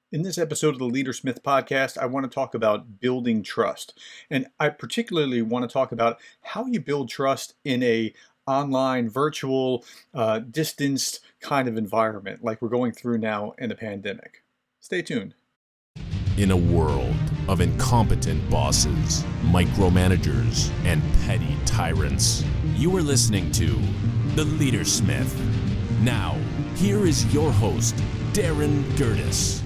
In this episode of the Leadersmith podcast, I want to talk about building trust. And I particularly want to talk about how you build trust in a online, virtual, distanced kind of environment like we're going through now in the pandemic. Stay tuned. In a world of incompetent bosses, micromanagers, and petty tyrants, you are listening to The Leadersmith. Now, here is your host, Darren Gerdes.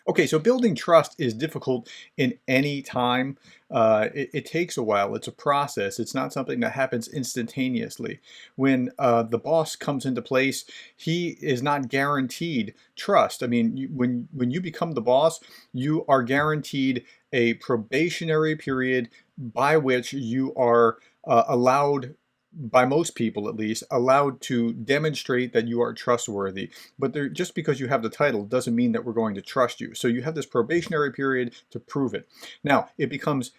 Okay, so building trust is difficult in any time. It takes a while. It's a process. It's not something that happens instantaneously. When the boss comes into place, he is not guaranteed trust. I mean, when you become the boss, you are guaranteed a probationary period by which you are allowed, by most people at least, allowed to demonstrate that you are trustworthy. But just because you have the title doesn't mean that we're going to trust you. So you have this probationary period to prove it. Now, it becomes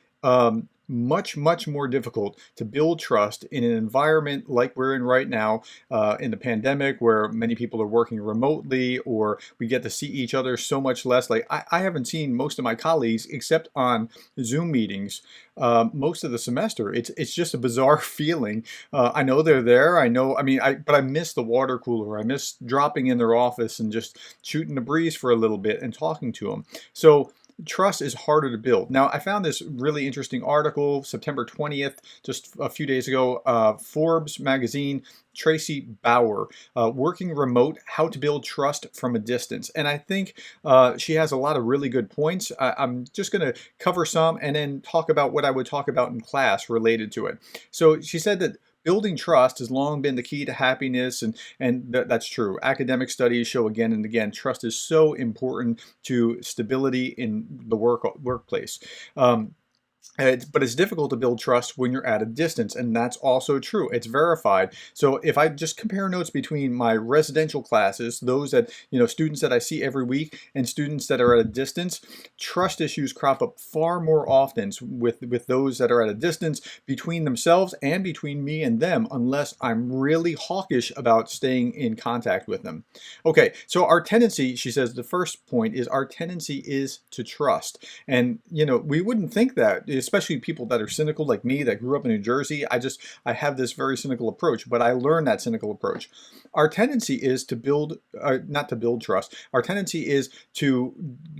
much more difficult to build trust in an environment like we're in right now, in the pandemic, where many people are working remotely, or we get to see each other so much less. Like I haven't seen most of my colleagues except on Zoom meetings most of the semester. It's just a bizarre feeling. I know they're there. But I miss the water cooler. I miss dropping in their office and just shooting the breeze for a little bit and talking to them. So trust is harder to build. Now, I found this really interesting article, September 20th, just a few days ago, Forbes magazine, Tracy Bauer, Working Remote, How to Build Trust from a Distance. And I think she has a lot of really good points. I'm just going to cover some and then talk about what I would talk about in class related to it. So she said that building trust has long been the key to happiness, and that's true. Academic studies show again and again trust is so important to stability in the workplace. But it's difficult to build trust when you're at a distance, and that's also true. It's verified. So if I just compare notes between my residential classes, those that, students that I see every week, and students that are at a distance, trust issues crop up far more often with those that are at a distance between themselves and between me and them, unless I'm really hawkish about staying in contact with them. Okay, so our tendency, she says, the first point is our tendency is to trust. And, we wouldn't think that, especially people that are cynical like me that grew up in New Jersey. I have this very cynical approach, but I learned that cynical approach. Our tendency is to not to build trust. Our tendency is to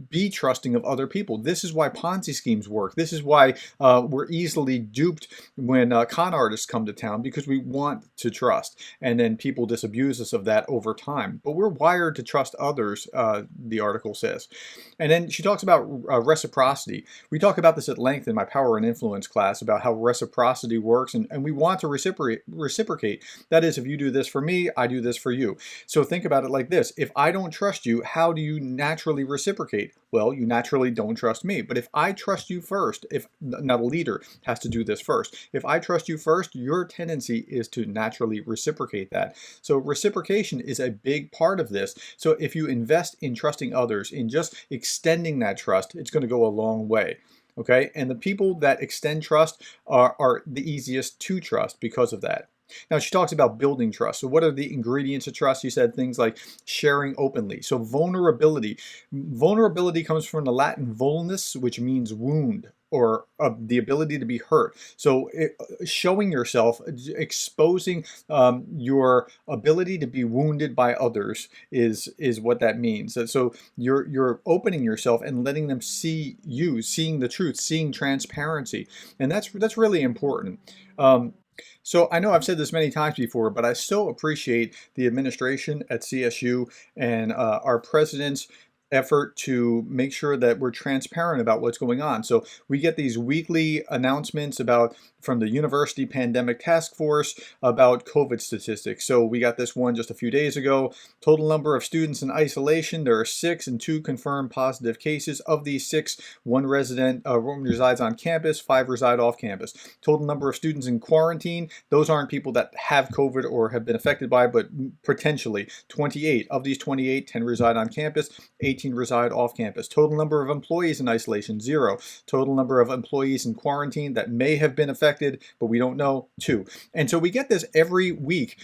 be trusting of other people. This is why Ponzi schemes work. This is why we're easily duped when con artists come to town, because we want to trust. And then people disabuse us of that over time. But we're wired to trust others, the article says. And then she talks about reciprocity. We talk about this at length in my Power and Influence class about how reciprocity works, and we want to reciprocate. That is, if you do this for me, I do this for you. So think about it like this. If I don't trust you, how do you naturally reciprocate? Well, you naturally don't trust me. But if I trust you first, now the leader has to do this first. If I trust you first, your tendency is to naturally reciprocate that. So reciprocation is a big part of this. So if you invest in trusting others, in just extending that trust, it's going to go a long way. Okay, and the people that extend trust are the easiest to trust because of that. Now, she talks about building trust. So what are the ingredients of trust? She said things like sharing openly. So vulnerability. Vulnerability comes from the Latin vulnus, which means wound, or the ability to be hurt. So showing yourself, exposing your ability to be wounded by others is what that means. So you're opening yourself and letting them see you, seeing the truth, seeing transparency. And that's really important. So I know I've said this many times before, but I so appreciate the administration at CSU and our president's effort to make sure that we're transparent about what's going on. So we get these weekly announcements from the University Pandemic Task Force about COVID statistics. So we got this one just a few days ago. Total number of students in isolation, there are 6 and 2 confirmed positive cases. Of these 6, one resides on campus, 5 reside off campus. Total number of students in quarantine, those aren't people that have COVID or have been affected by it, but potentially 28. Of these 28, 10 reside on campus, 18 reside off campus. Total number of employees in isolation, 0. Total number of employees in quarantine that may have been affected affected, but we don't know, 2. And so we get this every week,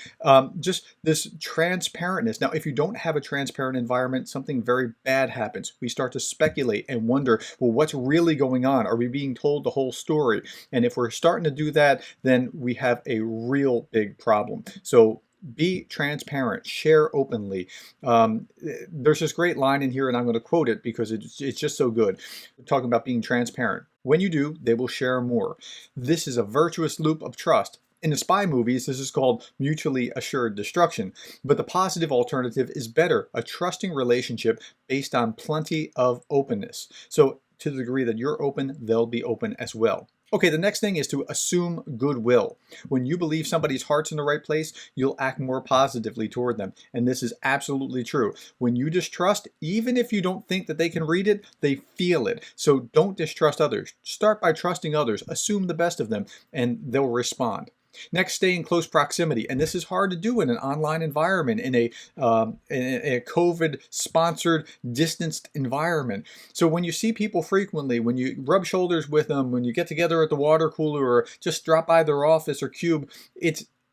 just this transparentness. Now, if you don't have a transparent environment, something very bad happens. We start to speculate and wonder, well, what's really going on? Are we being told the whole story? And if we're starting to do that, then we have a real big problem. So be transparent, share openly. There's this great line in here, and I'm going to quote it because it's just so good. We're talking about being transparent. When you do, they will share more. This is a virtuous loop of trust. In the spy movies, this is called mutually assured destruction. But the positive alternative is better, a trusting relationship based on plenty of openness. So to the degree that you're open, they'll be open as well. Okay, the next thing is to assume goodwill. When you believe somebody's heart's in the right place, you'll act more positively toward them. And this is absolutely true. When you distrust, even if you don't think that they can read it, they feel it. So don't distrust others. Start by trusting others. Assume the best of them, and they'll respond. Next, stay in close proximity, and this is hard to do in an online environment, in a COVID-sponsored, distanced environment. So when you see people frequently, when you rub shoulders with them, when you get together at the water cooler or just drop by their office or cube,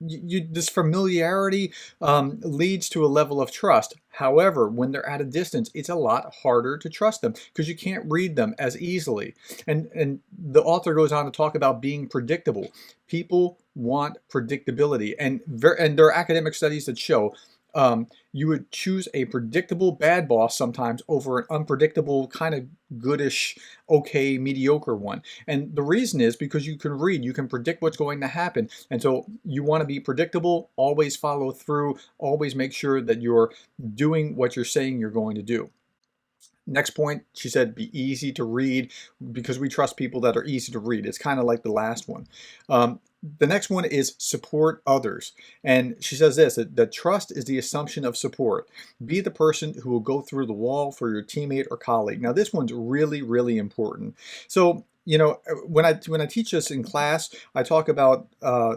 this familiarity leads to a level of trust. However, when they're at a distance, it's a lot harder to trust them because you can't read them as easily. And the author goes on to talk about being predictable. People want predictability, and there are academic studies that show you would choose a predictable bad boss sometimes over an unpredictable, kind of goodish, okay, mediocre one. And the reason is because you can read, you can predict what's going to happen. And so you want to be predictable, always follow through, always make sure that you're doing what you're saying you're going to do. Next point, she said, be easy to read, because we trust people that are easy to read. It's kind of like the last one. The next one is support others. And she says this, that trust is the assumption of support. Be the person who will go through the wall for your teammate or colleague. Now, this one's really, really important. So, you know, when I teach this in class, I talk about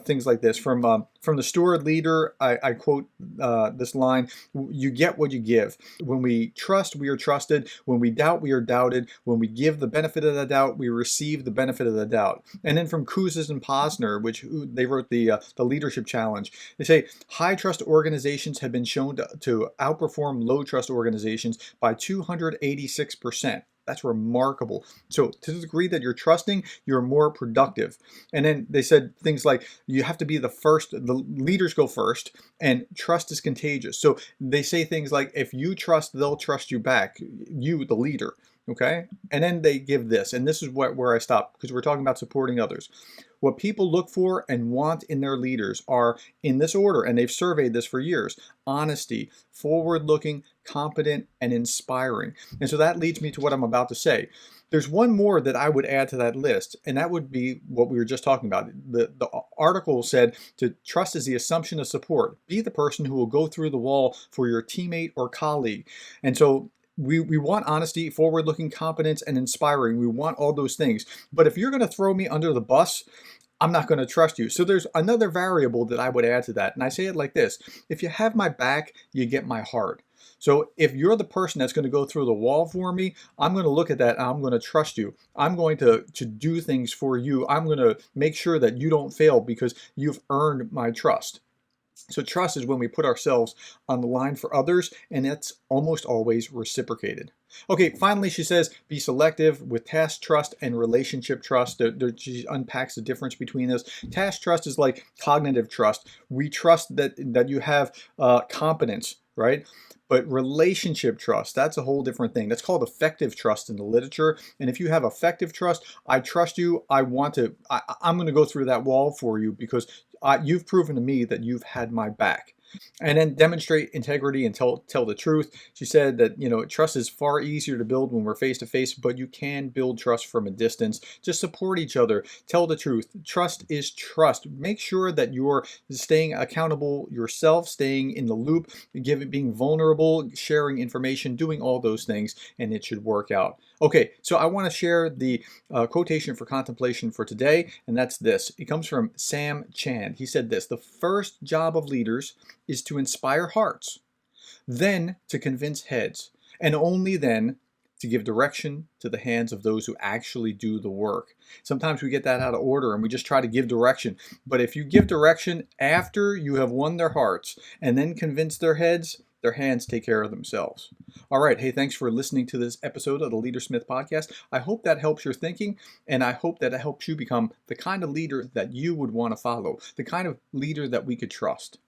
things like this. From the Steward Leader, I quote this line: "You get what you give. When we trust, we are trusted. When we doubt, we are doubted. When we give the benefit of the doubt, we receive the benefit of the doubt." And then from Kouzes and Posner, which they wrote the Leadership Challenge, they say high trust organizations have been shown to outperform low trust organizations by 286%. That's remarkable. So to the degree that you're trusting, you're more productive. And then they said things like, you have to be the first, the leaders go first, and trust is contagious. So they say things like, if you trust, they'll trust you back, you, the leader. Okay? And then they give this, and this is where I stop, because we're talking about supporting others. What people look for and want in their leaders are in this order, and they've surveyed this for years: honesty, forward-looking, competent, and inspiring. And so that leads me to what I'm about to say. There's one more that I would add to that list, and that would be what we were just talking about. The article said to trust is the assumption of support. Be the person who will go through the wall for your teammate or colleague. And so we want honesty, forward-looking, competence, and inspiring. We want all those things. But if you're going to throw me under the bus, I'm not going to trust you. So there's another variable that I would add to that. And I say it like this: if you have my back, you get my heart. So if you're the person that's going to go through the wall for me, I'm going to look at that and I'm going to trust you. I'm going to do things for you. I'm going to make sure that you don't fail because you've earned my trust. So trust is when we put ourselves on the line for others, and it's almost always reciprocated. Okay, finally, she says, be selective with task trust and relationship trust. She unpacks the difference between this. Task trust is like cognitive trust. We trust that you have competence, right? But relationship trust, that's a whole different thing. That's called effective trust in the literature. And if you have effective trust, I trust you. I'm going to go through that wall for you because you've proven to me that you've had my back. And then demonstrate integrity and tell the truth. She said that, you know, trust is far easier to build when we're face to face, but you can build trust from a distance. Just support each other. Tell the truth. Trust is trust. Make sure that you're staying accountable yourself, staying in the loop, being vulnerable, sharing information, doing all those things, and it should work out. Okay, so I want to share the quotation for contemplation for today, and that's this. It comes from Sam Chand. He said this: the first job of leaders is to inspire hearts, then to convince heads, and only then to give direction to the hands of those who actually do the work. Sometimes we get that out of order and we just try to give direction. But if you give direction after you have won their hearts and then convince their heads, their hands take care of themselves. All right. Hey, thanks for listening to this episode of the Leadersmith podcast. I hope that helps your thinking, and I hope that it helps you become the kind of leader that you would want to follow, the kind of leader that we could trust.